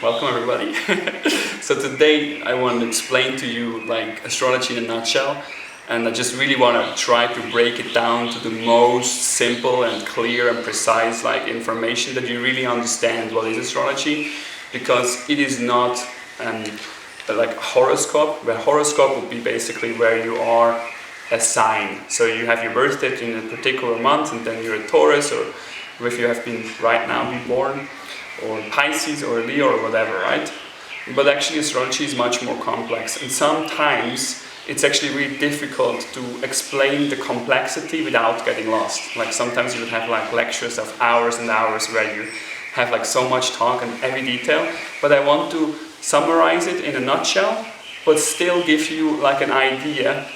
welcome everybody. So today I want to explain to you like astrology in a nutshell, and I just really want to try to break it down to the most simple and clear and precise like information that you really understand what is astrology, because it is not like horoscope, where horoscope would be basically where you are a sign. So you have your birth date in a particular month and then you're a Taurus, or if you have been right now be born, or Pisces or Leo or whatever, right? But actually astrology is much more complex, and sometimes it's actually really difficult to explain the complexity without getting lost. Like sometimes you would have like lectures of hours and hours where you have like so much talk and every detail, but I want to summarize it in a nutshell, but still give you like an idea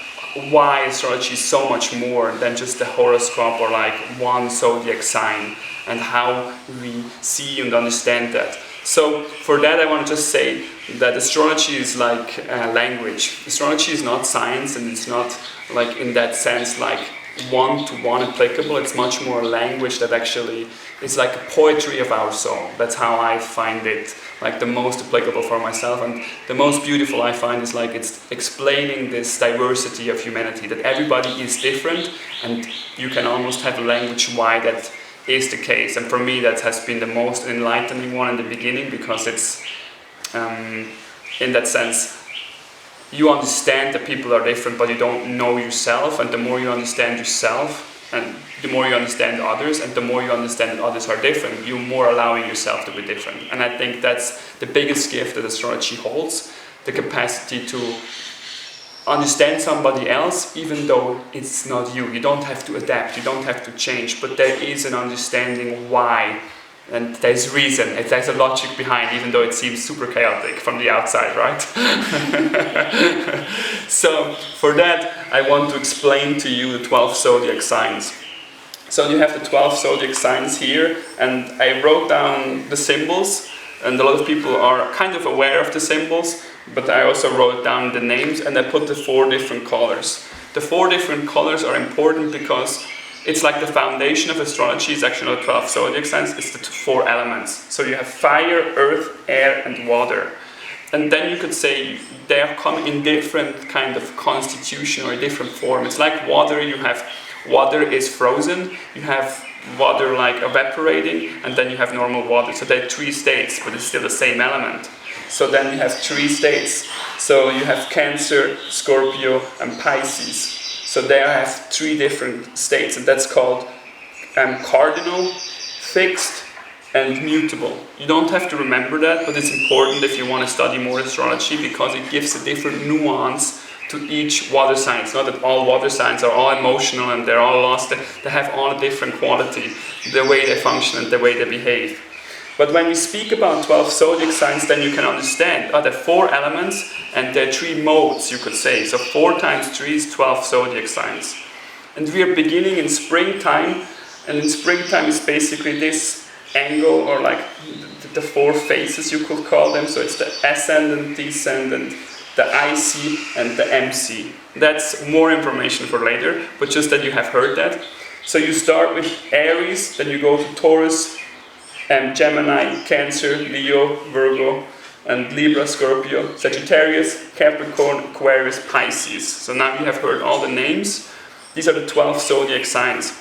why astrology is so much more than just the horoscope or like one zodiac sign, and how we see and understand that. So for that I want to just say that astrology is like language. Astrology is not science, and it's not like in that sense like one-to-one applicable. It's much more language that actually is like a poetry of our soul. That's how I find it like the most applicable for myself, and the most beautiful I find is like it's explaining this diversity of humanity, that everybody is different, and you can almost have a language why that is the case. And for me that has been the most enlightening one in the beginning, because it's in that sense you understand that people are different, but you don't know yourself, and the more you understand yourself and the more you understand others, and the more you understand that others are different, you're more allowing yourself to be different. And I think that's the biggest gift that astrology holds, the capacity to understand somebody else even though it's not you. You don't have to adapt, you don't have to change, but there is an understanding why, and there's reason, there's a logic behind, even though it seems super chaotic from the outside, right? So for that I want to explain to you the 12 zodiac signs. So you have the 12 zodiac signs here, and I wrote down the symbols, and a lot of people are kind of aware of the symbols, but I also wrote down the names, and I put the 4 different colors. The 4 different colors are important because it's like the foundation of astrology. It's actually not 12 zodiac signs, it's the 4 elements. So you have fire, earth, air and water. And then you could say they are coming in different kind of constitution or different form. It's like water. You have water is frozen, you have water like evaporating, and then you have normal water. So there are 3 states, but it's still the same element. So then you have 3 states. So you have Cancer, Scorpio and Pisces. So there I have 3 different states, and that's called cardinal, fixed and mutable. You don't have to remember that, but it's important if you want to study more astrology, because it gives a different nuance to each water sign. It's not that all water signs are all emotional and they're all lost. They have all a different quality, the way they function and the way they behave. But when we speak about 12 zodiac signs, then you can understand, there are 4 elements and there are 3 modes, you could say. So 4 times 3 is 12 zodiac signs. And we are beginning in springtime, and in springtime is basically this angle, or like the 4 phases you could call them. So it's the ascendant, descendant, the IC and the MC. That's more information for later, but just that you have heard that. So you start with Aries, then you go to Taurus, Gemini, Cancer, Leo, Virgo, and Libra, Scorpio, Sagittarius, Capricorn, Aquarius, Pisces. So now you have heard all the names. These are the 12 zodiac signs.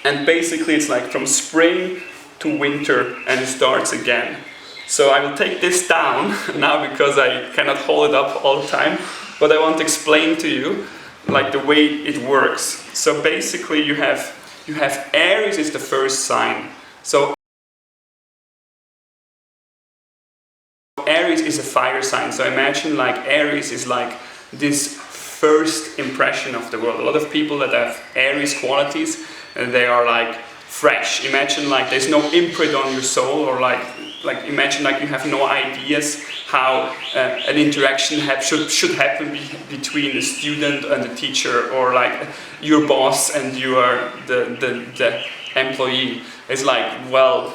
And basically it's like from spring to winter, and it starts again. So I will take this down now because I cannot hold it up all the time, but I want to explain to you like the way it works. So basically you have Aries is the first sign. So Aries is a fire sign. So imagine like Aries is like this first impression of the world. A lot of people that have Aries qualities, and they are like fresh. Imagine like there's no imprint on your soul, or like imagine like you have no ideas how an interaction should happen between the student and the teacher, or like your boss and you are the employee. It's like, well,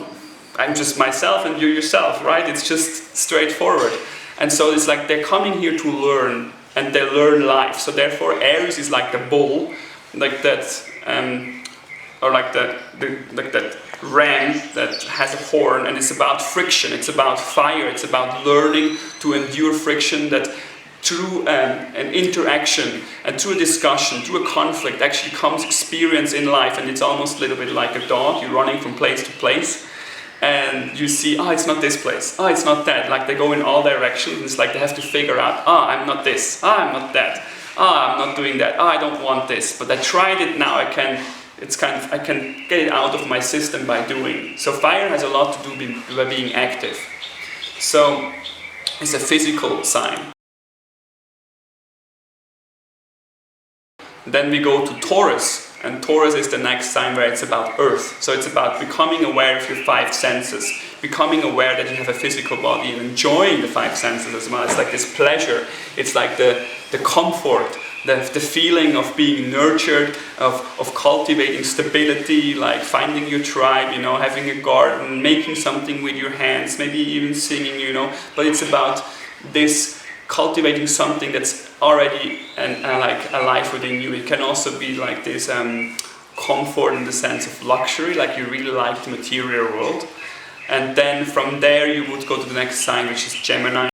I'm just myself and you're yourself, right? It's just straightforward. And so it's like they're coming here to learn, and they learn life. So therefore Aries is like the bull, like that, or like that ram that has a horn, and it's about friction, it's about fire, it's about learning to endure friction, that through an interaction and through a discussion, through a conflict, actually comes experience in life. And it's almost a little bit like a dog, you're running from place to place, and you see, oh, it's not this place, oh, it's not that, like they go in all directions. It's like they have to figure out, I'm not this, I'm not that, I'm not doing that, I don't want this, but I tried it, now I can get it out of my system by doing. So fire has a lot to do by being active. So it's a physical sign. Then we go to Taurus, and Taurus is the next sign where it's about earth. So it's about becoming aware of your 5 senses, becoming aware that you have a physical body and enjoying the 5 senses as well. It's like this pleasure, it's like the comfort, the feeling of being nurtured, of cultivating stability, like finding your tribe, you know, having a garden, making something with your hands, maybe even singing, you know. But it's about this cultivating something that's already like alive within you. It can also be like this comfort in the sense of luxury, like you really like the material world. And then from there you would go to the next sign, which is Gemini.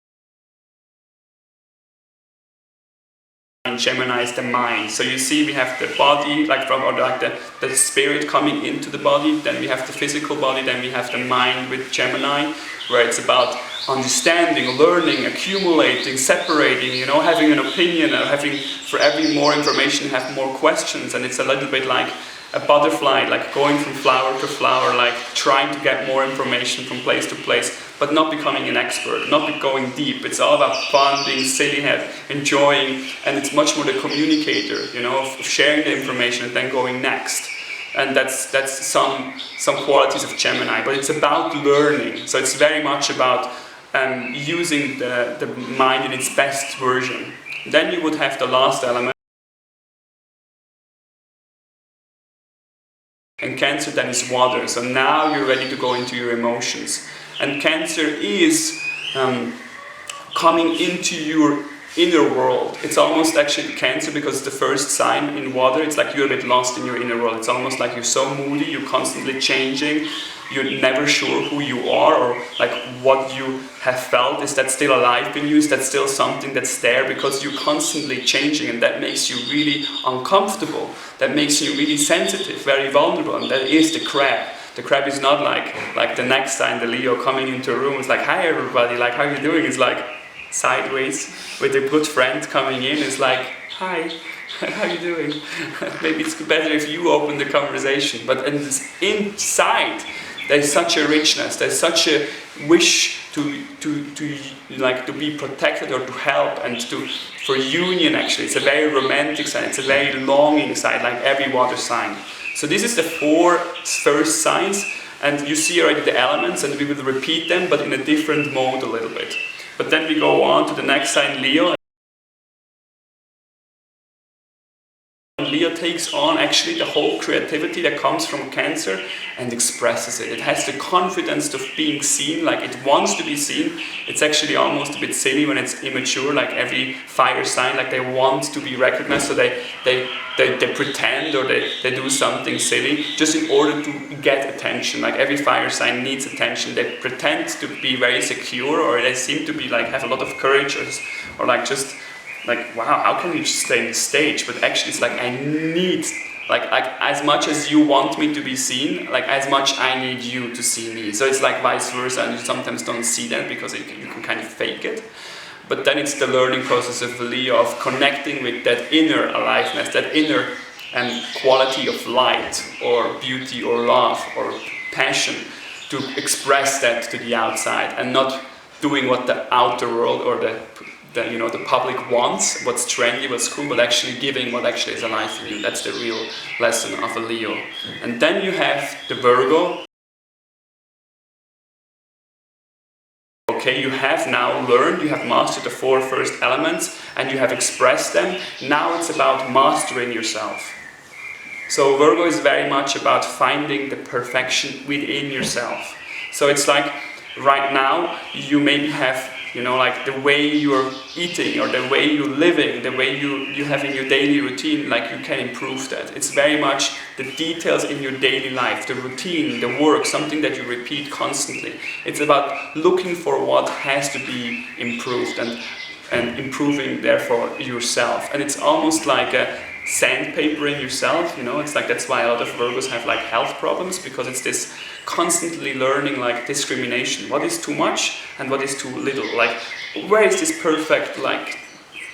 And Gemini is the mind. So you see we have the body, like the spirit coming into the body, then we have the physical body, then we have the mind with Gemini, where it's about understanding, learning, accumulating, separating, you know, having an opinion, having, for every more information, have more questions. And it's a little bit like a butterfly, like going from flower to flower, like trying to get more information from place to place, but not becoming an expert, not going deep. It's all about fun, being silly, enjoying, and it's much more the communicator, you know, of sharing the information and then going next. And that's some qualities of Gemini, but it's about learning. So it's very much about using the mind in its best version. Then you would have the last element. And Cancer then is water. So now you're ready to go into your emotions. And Cancer is coming into your inner world. It's almost actually Cancer, because it's the first sign in water. It's like you're a bit lost in your inner world. It's almost like you're so moody, you're constantly changing, you're never sure who you are, or like what you have felt. Is that still alive in you? Is that still something that's there? Because you're constantly changing, and that makes you really uncomfortable. That makes you really sensitive, very vulnerable, and that is the crab. The crab is not like the next sign, the Leo, coming into a room. It's like, hi everybody, like how you doing? It's like sideways with a good friend coming in. It's like, hi, how you doing? Maybe it's better if you open the conversation. But inside, there's such a richness, there's such a wish to be protected or to help and for union. Actually, it's a very romantic sign, it's a very longing sign, like every water sign. So this is the 4 first signs, and you see already the elements, and we will repeat them, but in a different mode a little bit. But then we go on to the next sign, Leo. Leo takes on actually the whole creativity that comes from Cancer and expresses it. It has the confidence of being seen, like it wants to be seen. It's actually almost a bit silly when it's immature, like every fire sign, like they want to be recognized, so they pretend or they do something silly just in order to get attention. Like every fire sign needs attention. They pretend to be very secure, or they seem to be like have a lot of courage, or like just like, wow, how can you just stay on the stage? But actually it's like, I need, like as much as you want me to be seen, like as much I need you to see me. So it's like vice versa, and you sometimes don't see that because you can kind of fake it. But then it's the learning process of Leo, of connecting with that inner aliveness, that inner quality of light or beauty or love or passion, to express that to the outside, and not doing what the outer world or the public wants, what's trendy, what's cool, but actually giving what actually is alive in you. That's the real lesson of a Leo. And then you have the Virgo. Okay, you have now learned, you have mastered the 4 first elements, and you have expressed them. Now it's about mastering yourself. So Virgo is very much about finding the perfection within yourself. So it's like, right now, you maybe have you know, like the way you're eating or the way you're living, the way you have in your daily routine, like you can improve that. It's very much the details in your daily life, the routine, the work, something that you repeat constantly. It's about looking for what has to be improved and improving therefore yourself. And it's almost like a sandpapering yourself, you know. It's like, that's why a lot of Virgos have like health problems, because it's this constantly learning like discrimination. What is too much and what is too little? Like, where is this perfect like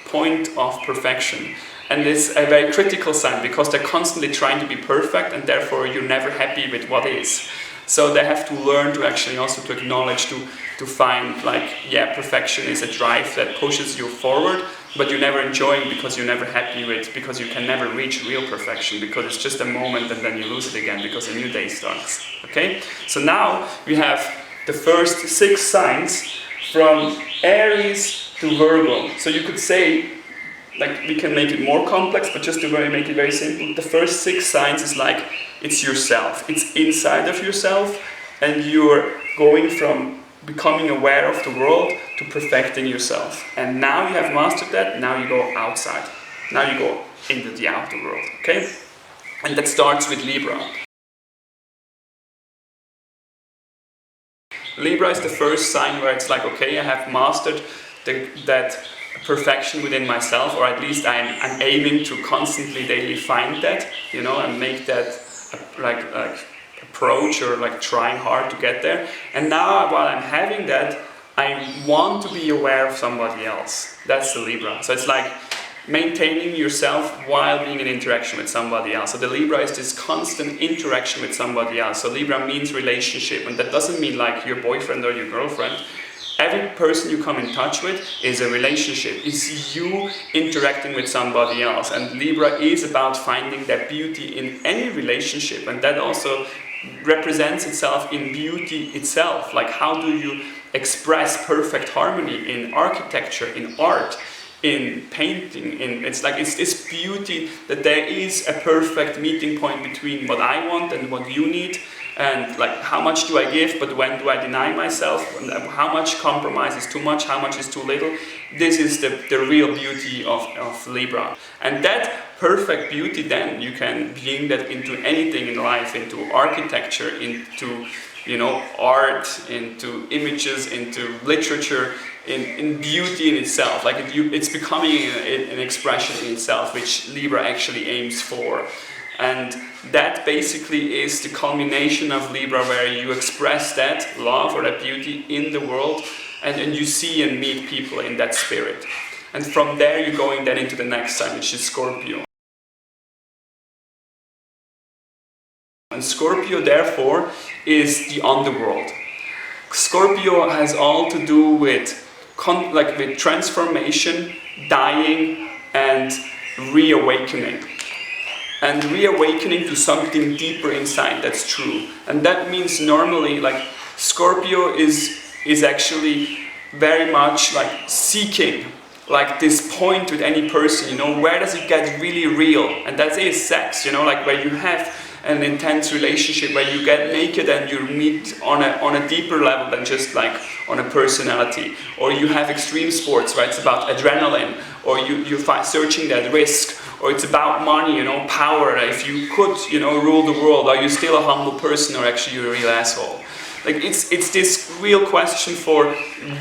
point of perfection? And it's a very critical sign, because they're constantly trying to be perfect, and therefore you're never happy with what is. So they have to learn to actually also to acknowledge, to find like, yeah, perfection is a drive that pushes you forward, but you're never enjoying because you're never happy with, because you can never reach real perfection, because it's just a moment and then you lose it again because a new day starts. Okay? So now we have the first 6 signs from Aries to Virgo. So you could say, like, we can make it more complex, but just to make it very simple, the first 6 signs is like, it's yourself. It's inside of yourself, and you're going from becoming aware of the world to perfecting yourself. And now you have mastered that, now you go outside. Now you go into the outer world, okay? And that starts with Libra. Libra is the first sign where it's like, okay, I have mastered that perfection within myself, or at least I'm aiming to constantly daily find that, you know, and make that like approach, or like trying hard to get there. And now while I'm having that, I want to be aware of somebody else. That's the Libra. So it's like maintaining yourself while being in interaction with somebody else. So the Libra is this constant interaction with somebody else. So Libra means relationship, and that doesn't mean like your boyfriend or your girlfriend. Every person you come in touch with is a relationship. It's you interacting with somebody else. And Libra is about finding that beauty in any relationship. And that also represents itself in beauty itself. Like, how do you express perfect harmony in architecture, in art, in painting? It's this beauty that there is a perfect meeting point between what I want and what you need. And like, how much do I give, but when do I deny myself? And how much compromise is too much, how much is too little? This is the real beauty of Libra. And that perfect beauty, then you can bring that into anything in life, into architecture, into, you know, art, into images, into literature, in beauty in itself. Like it's becoming an expression in itself, which Libra actually aims for. And that basically is the culmination of Libra, where you express that love or that beauty in the world, and you see and meet people in that spirit. And from there you're going then into the next sign, which is Scorpio. And Scorpio, therefore, is the underworld. Scorpio has all to do with transformation, dying, and reawakening. And reawakening to something deeper inside that's true. And that means normally, like, Scorpio is actually very much like seeking like this point with any person, you know, where does it get really real? And that is sex, you know, like where you have an intense relationship, where you get naked and you meet on a deeper level than just like on a personality. Or you have extreme sports where it's about adrenaline, or you find searching that risk, or it's about money, you know, power. If you could, you know, rule the world, are you still a humble person, or actually you're a real asshole? Like it's this real question for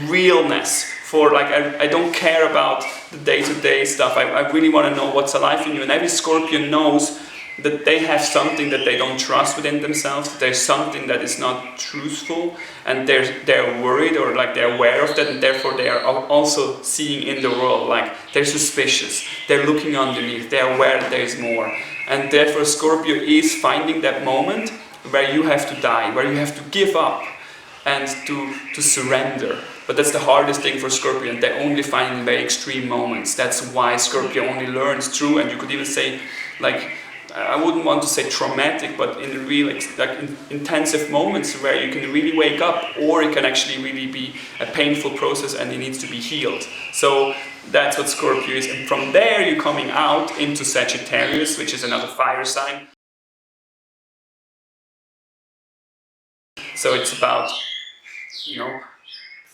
realness. For like, I don't care about the day-to-day stuff. I really want to know what's alive in you. And every Scorpion knows that they have something that they don't trust within themselves, that there's something that is not truthful, and they're worried, or like they're aware of that, and therefore they are also seeing in the world, like they're suspicious, they're looking underneath, they're aware that there's more. And therefore Scorpio is finding that moment where you have to die, where you have to give up and to surrender. But that's the hardest thing for Scorpio, and they only find in very extreme moments. That's why Scorpio only learns through, and you could even say, like, I wouldn't want to say traumatic, but in real, like intensive moments where you can really wake up, or it can actually really be a painful process and it needs to be healed. So that's what Scorpio is. And from there you're coming out into Sagittarius, which is another fire sign. So it's about, you know,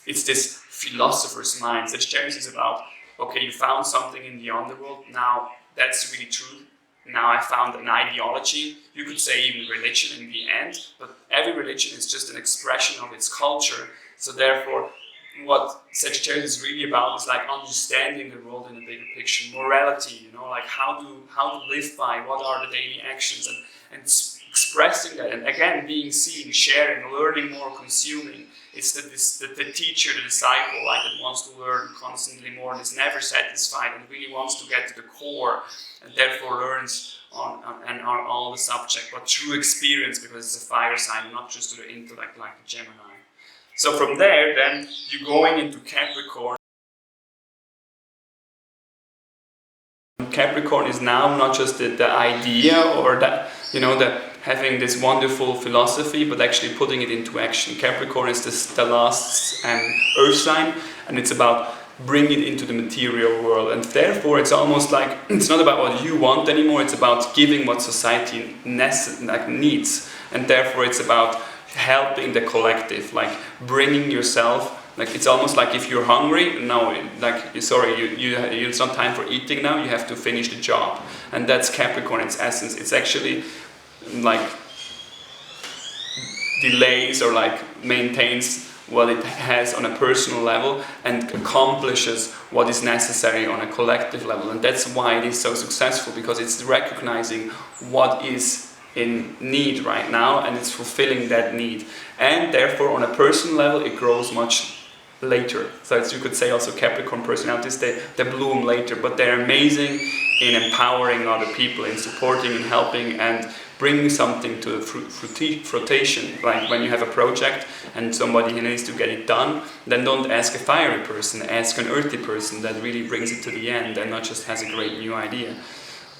it's this philosopher's mind. Sagittarius is about, okay, you found something in the underworld, now that's really true. Now I found an ideology, you could say even religion in the end, but every religion is just an expression of its culture. So therefore, what Sagittarius is really about is like understanding the world in a bigger picture, morality, like how to live by, what are the daily actions, and expressing that, and again being seen, sharing, learning more, consuming. It's the teacher, the disciple, like that wants to learn constantly more and is never satisfied and really wants to get to the core, and therefore learns on all the subject, but through experience, because it's a fire sign, not just to the intellect like the Gemini. So from there, then you're going into Capricorn. Capricorn is now not just the idea or that, the having this wonderful philosophy, but actually putting it into action. Capricorn is the last earth sign, and it's about bringing it into the material world. And therefore, it's almost like, it's not about what you want anymore, it's about giving what society needs. And therefore, it's about helping the collective, like bringing yourself, like it's almost like if you're hungry, no, like sorry, it's not time for eating now, you have to finish the job. And that's Capricorn, its essence. It's actually like delays or like maintains what it has on a personal level and accomplishes what is necessary on a collective level. And that's why it is so successful, because it's recognizing what is in need right now and it's fulfilling that need. And therefore on a personal level it grows much later. So you could say also Capricorn personalities, they bloom later, but they're amazing in empowering other people, in supporting and helping and bringing something to the fruition. Like when you have a project and somebody needs to get it done, then don't ask a fiery person, ask an earthy person that really brings it to the end and not just has a great new idea.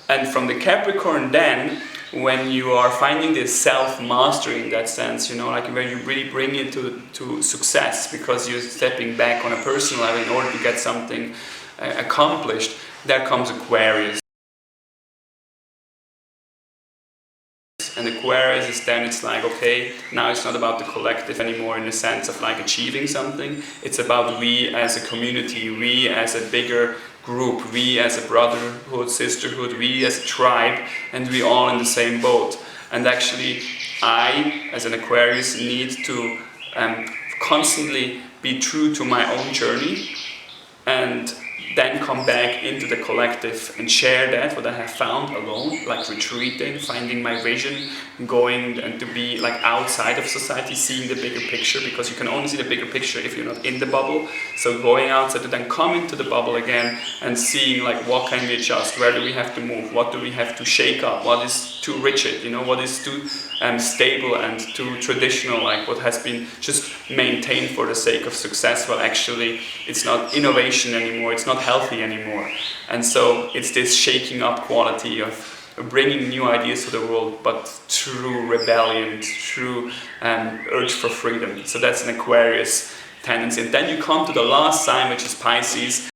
And from the Capricorn then, when you are finding this self-mastery in that sense, like where you really bring it to success because you're stepping back on a personal level in order to get something accomplished, there comes Aquarius. And Aquarius is then, it's like, okay, now it's not about the collective anymore in the sense of like achieving something. It's about we as a community, we as a bigger group, we as a brotherhood, sisterhood, we as a tribe, and we all in the same boat. And actually, I, as an Aquarius, need to constantly be true to my own journey and then come back into the collective and share that, what I have found alone, like retreating, finding my vision, going and to be like outside of society, seeing the bigger picture, because you can only see the bigger picture if you're not in the bubble. So going outside to then come into the bubble again and seeing like what can we adjust, where do we have to move, what do we have to shake up, what is too rigid, what is too stable and too traditional, like what has been just maintained for the sake of success. Well, actually it's not innovation anymore, it's not healthy anymore. And so it's this shaking up quality of bringing new ideas to the world, but through rebellion, through urge for freedom. So that's an Aquarius tendency. And then you come to the last sign, which is Pisces.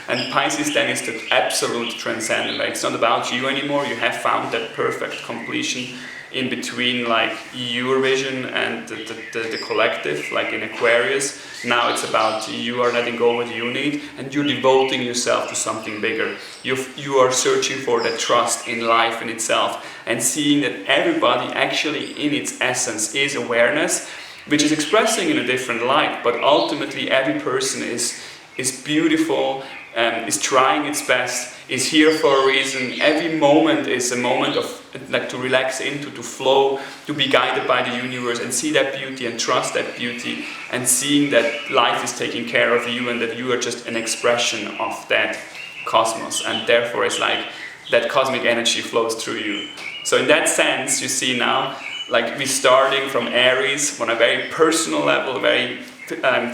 And Pisces then is the absolute transcendent. Like, it's not about you anymore. You have found that perfect completion in between like your vision and the collective, like in Aquarius. Now it's about you are letting go what you need and you're devoting yourself to something bigger. You are searching for that trust in life in itself and seeing that everybody actually in its essence is awareness, which is expressing in a different light, but ultimately every person is beautiful, is trying its best, is here for a reason. Every moment is a moment of like to relax into, to flow, to be guided by the universe and see that beauty and trust that beauty and seeing that life is taking care of you and that you are just an expression of that cosmos, and therefore it's like that cosmic energy flows through you. So in that sense, you see now, like we're starting from Aries on a very personal level, a very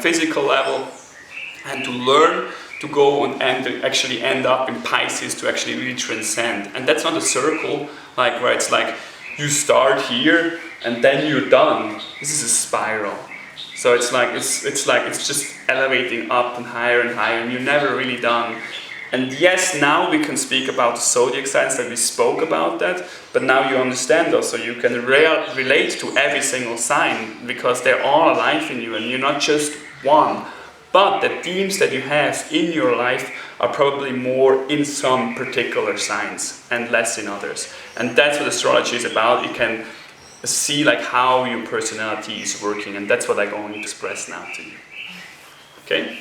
physical level, and to learn to go and to actually end up in Pisces to actually really transcend. And that's not a circle, like where it's like you start here and then you're done. This is a spiral. So it's just elevating up and higher and you're never really done. And yes, now we can speak about the zodiac signs, that we spoke about that, but now you understand also, you can relate to every single sign, because they're all alive in you, and you're not just one. But the themes that you have in your life are probably more in some particular signs and less in others. And that's what astrology is about. You can see like how your personality is working, and that's what I'm going to express now to you. Okay?